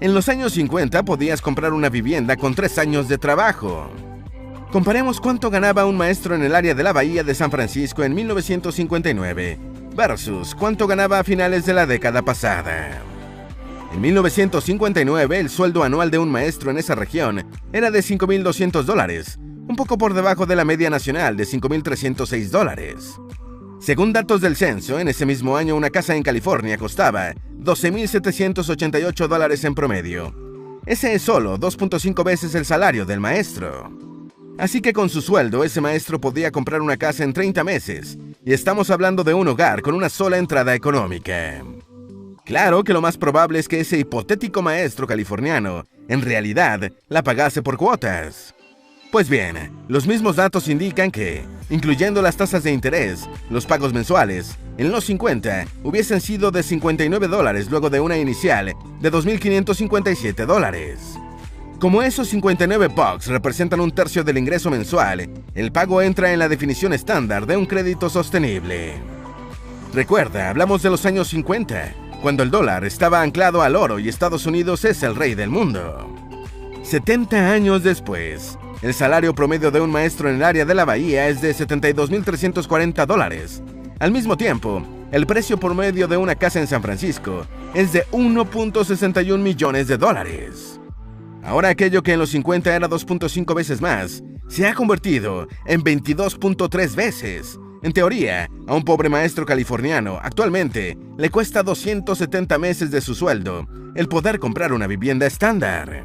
En los años 50 podías comprar una vivienda con 3 años de trabajo. Comparemos cuánto ganaba un maestro en el área de la Bahía de San Francisco en 1959 versus cuánto ganaba a finales de la década pasada. En 1959, el sueldo anual de un maestro en esa región era de $5,200, un poco por debajo de la media nacional de $5,306. Según datos del censo, en ese mismo año una casa en California costaba $12,788 en promedio. Ese es solo 2.5 veces el salario del maestro. Así que con su sueldo, ese maestro podía comprar una casa en 30 meses, y estamos hablando de un hogar con una sola entrada económica. Claro que lo más probable es que ese hipotético maestro californiano, en realidad, la pagase por cuotas. Pues bien, los mismos datos indican que, incluyendo las tasas de interés, los pagos mensuales, en los 50, hubiesen sido de $59 luego de una inicial de $2,557. Como esos 59 bucks representan un tercio del ingreso mensual, el pago entra en la definición estándar de un crédito sostenible. Recuerda, hablamos de los años 50, cuando el dólar estaba anclado al oro y Estados Unidos es el rey del mundo. 70 años después, el salario promedio de un maestro en el área de la Bahía es de $72,340. Al mismo tiempo, el precio promedio de una casa en San Francisco es de $1.61 millones. Ahora aquello que en los 50 era 2.5 veces más, se ha convertido en 22.3 veces. En teoría, a un pobre maestro californiano actualmente le cuesta 270 meses de su sueldo el poder comprar una vivienda estándar.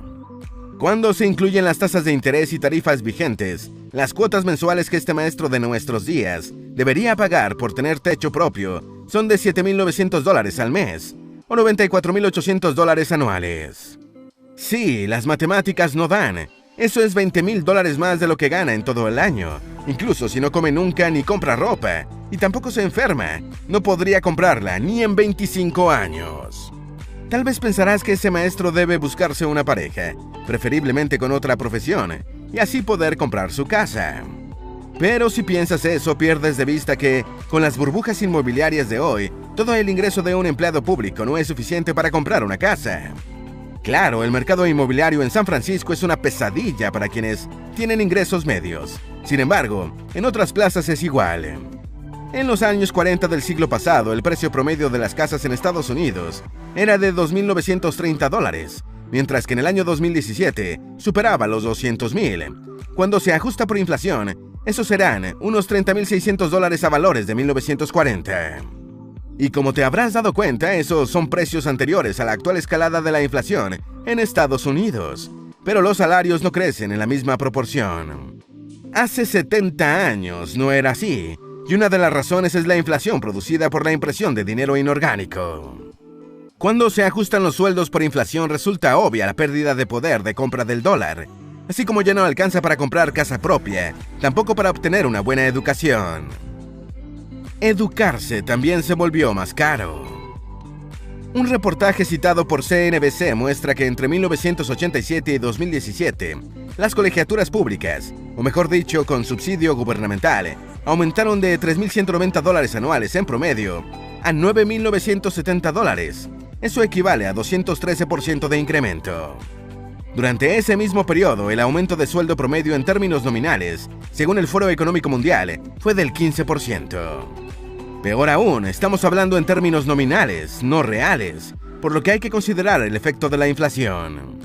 Cuando se incluyen las tasas de interés y tarifas vigentes, las cuotas mensuales que este maestro de nuestros días debería pagar por tener techo propio son de $7,900 al mes o $94,800 anuales. Sí, las matemáticas no dan. Eso es $20,000 más de lo que gana en todo el año. Incluso si no come nunca ni compra ropa, y tampoco se enferma, no podría comprarla ni en 25 años. Tal vez pensarás que ese maestro debe buscarse una pareja, preferiblemente con otra profesión, y así poder comprar su casa. Pero si piensas eso, pierdes de vista que, con las burbujas inmobiliarias de hoy, todo el ingreso de un empleado público no es suficiente para comprar una casa. Claro, el mercado inmobiliario en San Francisco es una pesadilla para quienes tienen ingresos medios. Sin embargo, en otras plazas es igual. En los años 40 del siglo pasado, el precio promedio de las casas en Estados Unidos era de $2,930, mientras que en el año 2017 superaba los $200,000. Cuando se ajusta por inflación, esos serán unos $30,600 a valores de 1940. Y como te habrás dado cuenta, esos son precios anteriores a la actual escalada de la inflación en Estados Unidos, pero los salarios no crecen en la misma proporción. Hace 70 años no era así, y una de las razones es la inflación producida por la impresión de dinero inorgánico. Cuando se ajustan los sueldos por inflación, resulta obvia la pérdida de poder de compra del dólar, así como ya no alcanza para comprar casa propia, tampoco para obtener una buena educación. Educarse también se volvió más caro. Un reportaje citado por CNBC muestra que entre 1987 y 2017, las colegiaturas públicas, o mejor dicho, con subsidio gubernamental, aumentaron de $3,190 anuales en promedio a $9,970. Eso equivale a 213% de incremento. Durante ese mismo periodo, el aumento de sueldo promedio en términos nominales, según el Foro Económico Mundial, fue del 15%. Peor aún, estamos hablando en términos nominales, no reales, por lo que hay que considerar el efecto de la inflación.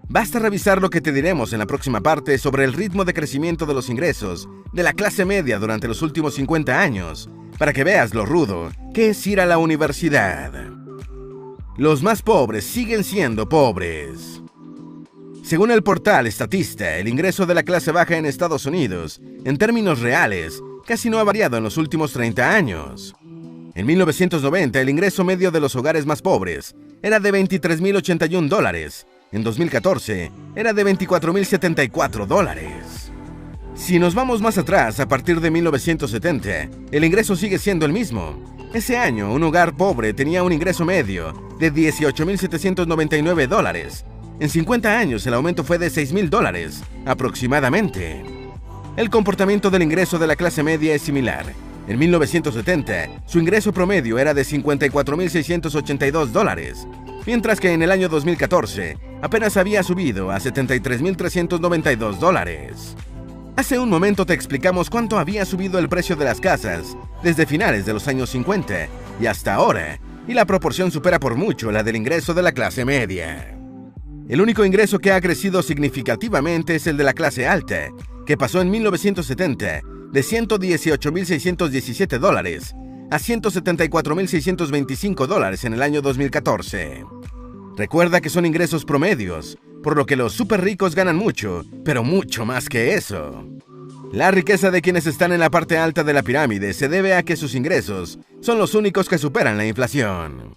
Basta revisar lo que te diremos en la próxima parte sobre el ritmo de crecimiento de los ingresos de la clase media durante los últimos 50 años, para que veas lo rudo que es ir a la universidad. Los más pobres siguen siendo pobres. Según el portal Statista, el ingreso de la clase baja en Estados Unidos, en términos reales, casi no ha variado en los últimos 30 años. En 1990, el ingreso medio de los hogares más pobres era de $23,081. En 2014, era de $24,074. Si nos vamos más atrás, a partir de 1970, el ingreso sigue siendo el mismo. Ese año, un hogar pobre tenía un ingreso medio de $18,799. En 50 años, el aumento fue de $6,000, aproximadamente. El comportamiento del ingreso de la clase media es similar. En 1970, su ingreso promedio era de $54,682. mientras que en el año 2014 apenas había subido a $73.392. Hace un momento te explicamos cuánto había subido el precio de las casas desde finales de los años 50 y hasta ahora, y la proporción supera por mucho la del ingreso de la clase media. El único ingreso que ha crecido significativamente es el de la clase alta, que pasó en 1970 de $118.617 a $174.625 en el año 2014. Recuerda que son ingresos promedios, por lo que los súper ricos ganan mucho, pero mucho más que eso. La riqueza de quienes están en la parte alta de la pirámide se debe a que sus ingresos son los únicos que superan la inflación.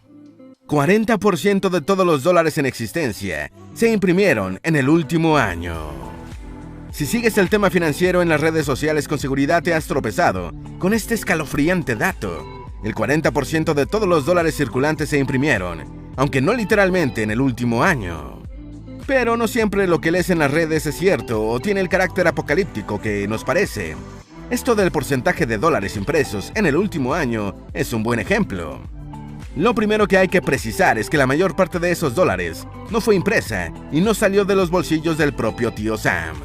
40% de todos los dólares en existencia se imprimieron en el último año. Si sigues el tema financiero en las redes sociales, con seguridad te has tropezado con este escalofriante dato. El 40% de todos los dólares circulantes se imprimieron, aunque no literalmente en el último año. Pero no siempre lo que lees en las redes es cierto o tiene el carácter apocalíptico que nos parece. Esto del porcentaje de dólares impresos en el último año es un buen ejemplo. Lo primero que hay que precisar es que la mayor parte de esos dólares no fue impresa y no salió de los bolsillos del propio tío Sam.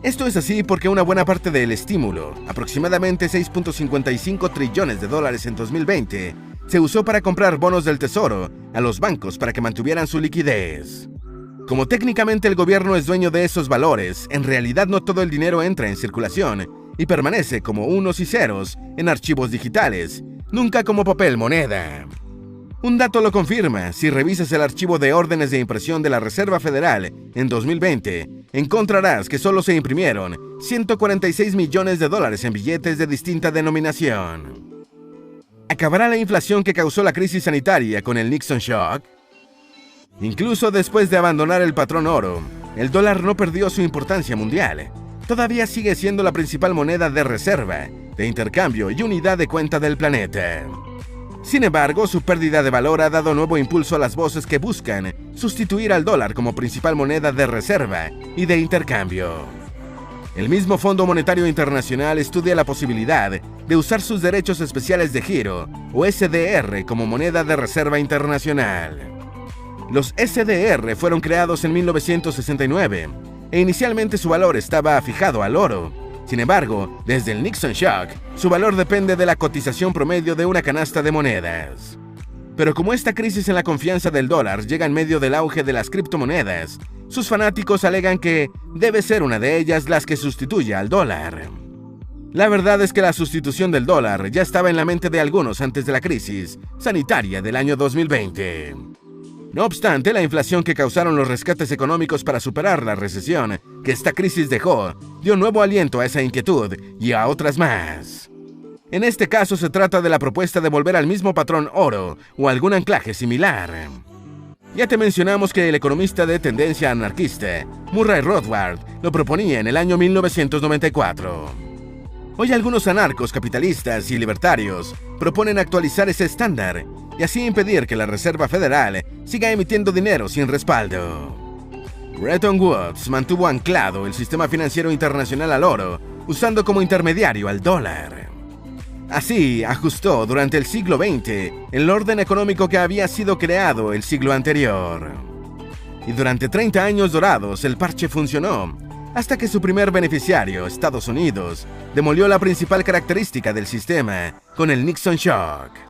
Esto es así porque una buena parte del estímulo, aproximadamente $6.55 trillones en 2020, se usó para comprar bonos del tesoro a los bancos para que mantuvieran su liquidez. Como técnicamente el gobierno es dueño de esos valores, en realidad no todo el dinero entra en circulación y permanece como unos y ceros en archivos digitales, nunca como papel moneda. Un dato lo confirma: si revisas el archivo de órdenes de impresión de la Reserva Federal en 2020, encontrarás que solo se imprimieron $146 millones en billetes de distinta denominación. ¿Acabará la inflación que causó la crisis sanitaria con el Nixon Shock? Incluso después de abandonar el patrón oro, el dólar no perdió su importancia mundial. Todavía sigue siendo la principal moneda de reserva, de intercambio y unidad de cuenta del planeta. Sin embargo, su pérdida de valor ha dado nuevo impulso a las voces que buscan sustituir al dólar como principal moneda de reserva y de intercambio. El mismo Fondo Monetario Internacional estudia la posibilidad de usar sus derechos especiales de giro, o SDR, como moneda de reserva internacional. Los SDR fueron creados en 1969 e inicialmente su valor estaba fijado al oro. Sin embargo, desde el Nixon Shock, su valor depende de la cotización promedio de una canasta de monedas. Pero como esta crisis en la confianza del dólar llega en medio del auge de las criptomonedas, sus fanáticos alegan que debe ser una de ellas las que sustituya al dólar. La verdad es que la sustitución del dólar ya estaba en la mente de algunos antes de la crisis sanitaria del año 2020. No obstante, la inflación que causaron los rescates económicos para superar la recesión que esta crisis dejó, dio nuevo aliento a esa inquietud y a otras más. En este caso se trata de la propuesta de volver al mismo patrón oro o algún anclaje similar. Ya te mencionamos que el economista de tendencia anarquista, Murray Rothbard, lo proponía en el año 1994. Hoy algunos anarcos capitalistas y libertarios proponen actualizar ese estándar y así impedir que la Reserva Federal siga emitiendo dinero sin respaldo. Bretton Woods mantuvo anclado el sistema financiero internacional al oro, usando como intermediario al dólar. Así, ajustó durante el siglo XX el orden económico que había sido creado el siglo anterior. Y durante 30 años dorados el parche funcionó, hasta que su primer beneficiario, Estados Unidos, demolió la principal característica del sistema con el Nixon Shock.